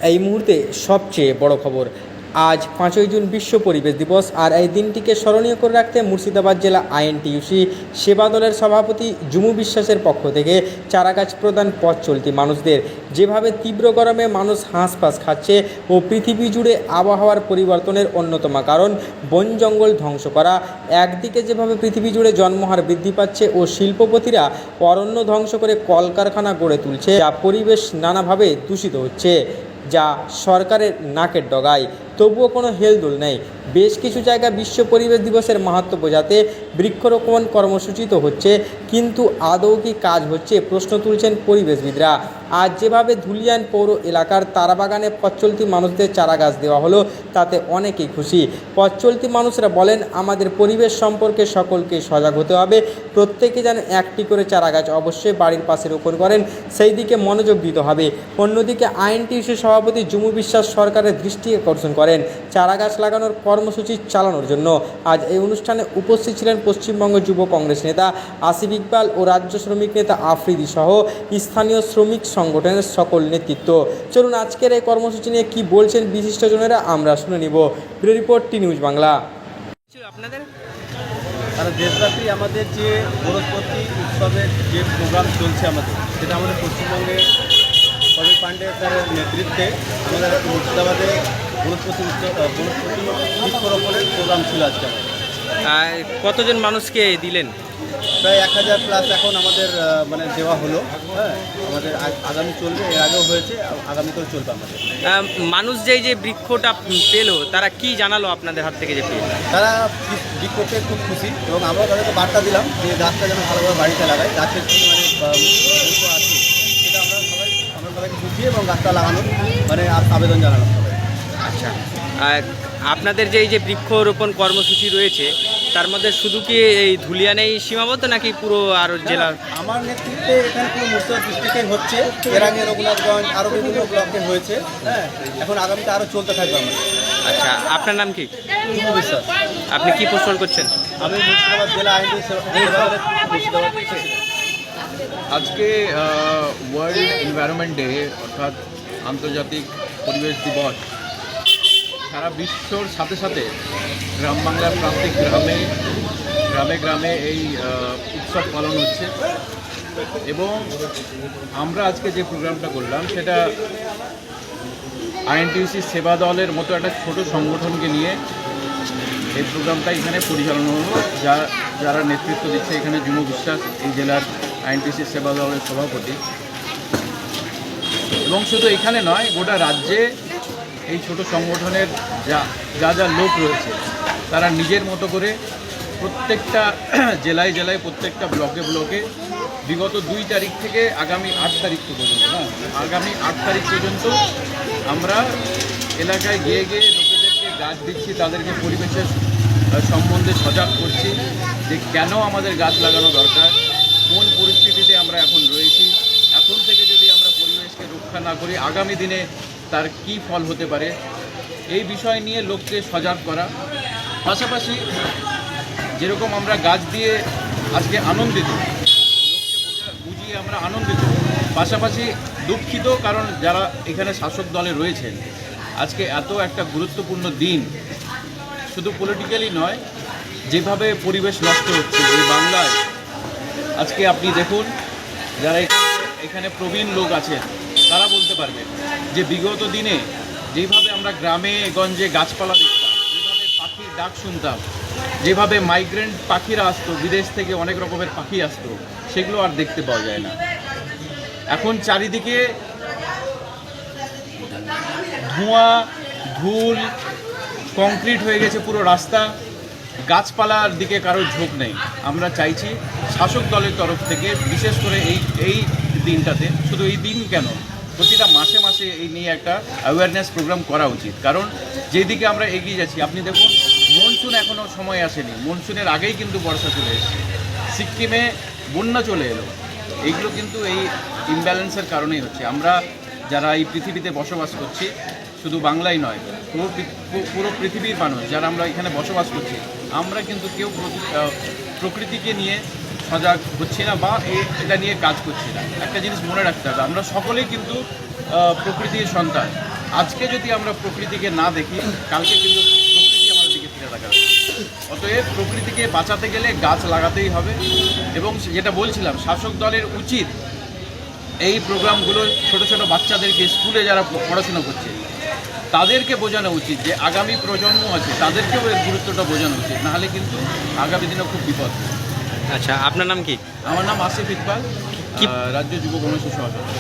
এই মুহূর্তে সবচেয়ে বড় খবর, আজ 5ই জুন বিশ্ব পরিবেশ দিবস। আর এই দিনটিকে স্মরণীয় করে রাখতে মুর্শিদাবাদ জেলা আইএনটিইউসি সেবা দলের সভাপতি জুমু বিশ্বাসের পক্ষ থেকে চারাগাছ প্রদান পথ চলতি মানুষদের। যেভাবে তীব্র গরমে মানুষ হাঁসফাঁস খাচ্ছে ও পৃথিবী জুড়ে আবহাওয়ার পরিবর্তনের অন্যতম কারণ বন জঙ্গল ধ্বংস করা, একদিকে যেভাবে পৃথিবী জুড়ে জন্মহার বৃদ্ধি পাচ্ছে ও শিল্পপতিরা অরণ্য ধ্বংস করে কলকারখানা গড়ে তুলছে, যা পরিবেশ নানাভাবে দূষিত হচ্ছে, যা সরকারের নাকের ডগায়। তবুও কোনো হেলদোল নেই। বেশ কিছু জায়গায় বিশ্ব পরিবেশ দিবসের মাহাত্ম্য বোঝাতে বৃক্ষরোপণ কর্মসূচি তো হচ্ছে, কিন্তু আদৌ কি কাজ হচ্ছে, প্রশ্ন তুলছেন পরিবেশবিদরা। আজ যেভাবে ধুলিয়ান পৌর এলাকার তারাবাগানে পথ চলতি মানুষদের চারা গাছ দেওয়া হলো, তাতে অনেকেই খুশি। পথ চলতি মানুষরা বলেন, আমাদের পরিবেশ সম্পর্কে সকলকে সজাগ হতে হবে, প্রত্যেকে যেন একটি করে চারা গাছ অবশ্যই বাড়ির পাশে রোপণ করেন, সেই দিকে মনোযোগ দিতে হবে। অন্যদিকে আইএনটিইউসি সভাপতি জুমু বিশ্বাস সরকারের দৃষ্টি আকর্ষণ করেন চারা গাছ লাগানোর কর্মসূচি চালানোর জন্য। আজ এই অনুষ্ঠানে উপস্থিত ছিলেন পশ্চিমবঙ্গ যুব কংগ্রেস নেতা আসিফ ইকবাল ও রাজ্য শ্রমিক নেতা আফ্রিদি সহ স্থানীয় শ্রমিক সংগঠনের সকল নেতৃত্ব। চলুন আজকের এই কর্মসূচি নিয়ে কি বলছেন বিশিষ্টজনেরা আমরা শুনে নিব। ব্যুরো রিপোর্ট, টি নিউজ বাংলা। আপনাদের সারা দেশব্যাপী আমাদের যে বনস্পতি উৎসবের যে প্রোগ্রাম চলছে সেটা আমাদের পশ্চিমবঙ্গে সবীর পাণ্ডে স্যারের নেতৃত্বে আমাদের মুর্শিদাবাদে বনস্পতি বৃক্ষরোপণের প্রোগ্রাম ছিল আজকে। কতজন মানুষকে দিলেন? প্রায় 1000 প্লাস এখন আমাদের দেওয়া হলো। হ্যাঁ, আমাদের আগামী চলবে, এর আগেও হয়েছে, আগামীতেও চলবে আমাদের। মানুষ যে বৃক্ষটা পেলো, তারা কি জানালো আপনাদের হাত থেকে যে পেয়ে? তারা বৃক্ষ পেয়ে খুব খুশি, এবং আমরাও তাদেরকে বার্তা দিলাম যে গাছটা যেন ভালোভাবে বাড়িতে লাগায়। গাছের কি গুরুত্ব আছে সেটা আমরা সবাইকে বুঝিয়ে এবং গাছটা লাগানোর আবেদন জানালাম সবাই। আচ্ছা, আপনাদের যে বৃক্ষরোপণ কর্মসূচি রয়েছে, তার মধ্যে শুধু কি এই ধুলিয়ানেই সীমাবদ্ধ নাকি পুরো আরও জেলার? আমার নেতৃত্বে এখানে পুরো মুর্শিদাবাদ ডিস্ট্রিক্টে হচ্ছে, এর আগে রঘুনাথগঞ্জ আরও বিভিন্ন ব্লকে হয়েছে। হ্যাঁ, এখন আগামীতে আরও চলতে থাকবে আমাদের। আচ্ছা, আপনার নাম কি? জুমু বিশ্বাস। আপনি কি পোস্ট করছেন? আমি মুর্শিদাবাদ জেলা মুর্শিদাবাদ। আজকে ওয়ার্ল্ড এনভায়রনমেন্ট ডে, অর্থাৎ আন্তর্জাতিক পরিবেশ দিবস, সারা বিশ্বর সাথে সাথে গ্রাম বাংলার প্রান্তিক গ্রামে গ্রামে এই উৎসব পালন হচ্ছে। এবং আমরা আজকে যে প্রোগ্রামটা করলাম সেটা আইএনটিইউসি সেবা দলের মতো একটা ছোট সংগঠনকে নিয়ে এই প্রোগ্রামটা এখানে পরিচালনা হলো। যারা নেতৃত্ব দিচ্ছে এখানে জুমু বিশ্বাস, এই জেলার আইএনটিইউসি সেবা দলের সভাপতি। এবং শুধু এখানে নয়, গোটা রাজ্যে এই ছোট সংগঠনের যা লোক রয়েছে, তারা নিজের মতো করে প্রত্যেকটা জেলায় প্রত্যেকটা ব্লকে বিগত 2 তারিখ থেকে আগামী 8 তারিখ পর্যন্ত আগামী 8 তারিখ পর্যন্ত আমরা এলাকায় গিয়ে লোকেদেরকে গাছ দিচ্ছি, তাদেরকে পরিবেশের সম্বন্ধে সজাগ করছি যে কেন আমাদের গাছ লাগানো দরকার, কোন পরিস্থিতিতে আমরা এখন রয়েছি, এখন থেকে যদি আমরা পরিবেশকে রক্ষা না করি আগামী দিনে তার কি ফল হতে পারে, এই বিষয় নিয়ে লোককে সজাগ করা। পাশাপাশি যেরকম আমরা গাছ দিয়ে আজকে আনন্দিত, লোককে বুঝিয়ে আমরা আনন্দিত, পাশাপাশি দুঃখিত, কারণ যারা এখানে শাসক দলে রয়েছেন আজকে এত একটা গুরুত্বপূর্ণ দিন, শুধু পলিটিক্যালি নয়, যেভাবে পরিবেশ নষ্ট হচ্ছে এই বাংলায়। আজকে আপনি দেখুন, যারা এখানে প্রবীণ লোক আছেন তারা বলতে পারবে যে বিগত দিনে যেভাবে আমরা গ্রামে গঞ্জে গাছপালা দেখতাম, যেভাবে পাখির ডাক শুনতাম, যেভাবে মাইগ্রেন্ট পাখিরা আসতো, বিদেশ থেকে অনেক রকমের পাখি আসতো, সেগুলো আর দেখতে পাওয়া যায় না। এখন চারিদিকে ধোঁয়া, ধুল, কংক্রিট হয়ে গেছে পুরো রাস্তা, গাছপালার দিকে কারোর ঝোঁক নেই। আমরা চাইছি শাসক দলের তরফ থেকে বিশেষ করে এই দিনটাতে, শুধু এই দিন কেন, প্রতিটা মাসে মাসে এই নিয়ে একটা অ্যাওয়ারনেস প্রোগ্রাম করা উচিত। কারণ যেদিকে আমরা এগিয়ে যাচ্ছি, আপনি দেখুন মনসুন এখনও সময় আসেনি, মনসুনের আগেই কিন্তু বর্ষা চলে এসেছে, সিকিমে বন্যা চলে এলো। এইগুলো কিন্তু এই ইমব্যালেন্সের কারণেই হচ্ছে। আমরা যারা এই পৃথিবীতে বসবাস করছি, শুধু বাংলাই নয়, পুরো পৃথিবীর মানুষ যারা আমরা এখানে বসবাস করছি, আমরা কিন্তু কেউ প্রকৃতিকে নিয়ে সজাগ হচ্ছি না বা এটা নিয়ে কাজ করছি না। একটা জিনিস মনে রাখতে হবে, আমরা সকলেই কিন্তু প্রকৃতির সন্তান। আজকে যদি আমরা প্রকৃতিকে না দেখি, কালকে কিন্তু প্রকৃতি আমাদের দিকে ফিরে তাকাবে। অতএব প্রকৃতিকে বাঁচাতে গেলে গাছ লাগাতেই হবে। এবং যেটা বলছিলাম, শাসক দলের উচিত এই প্রোগ্রামগুলো ছোট ছোট বাচ্চাদেরকে, স্কুলে যারা পড়াশোনা করছে তাদেরকে বোঝানো উচিত যে আগামী প্রজন্ম আছে, তাদেরকেও এর গুরুত্বটা বোঝানো উচিত, নাহলে কিন্তু আগামী দিনে খুব বিপদ। আচ্ছা, আপনার নাম কি? আমার নাম আসিফ ইকবাল, রাজ্য যুব কংগ্রেসের সভাপতি।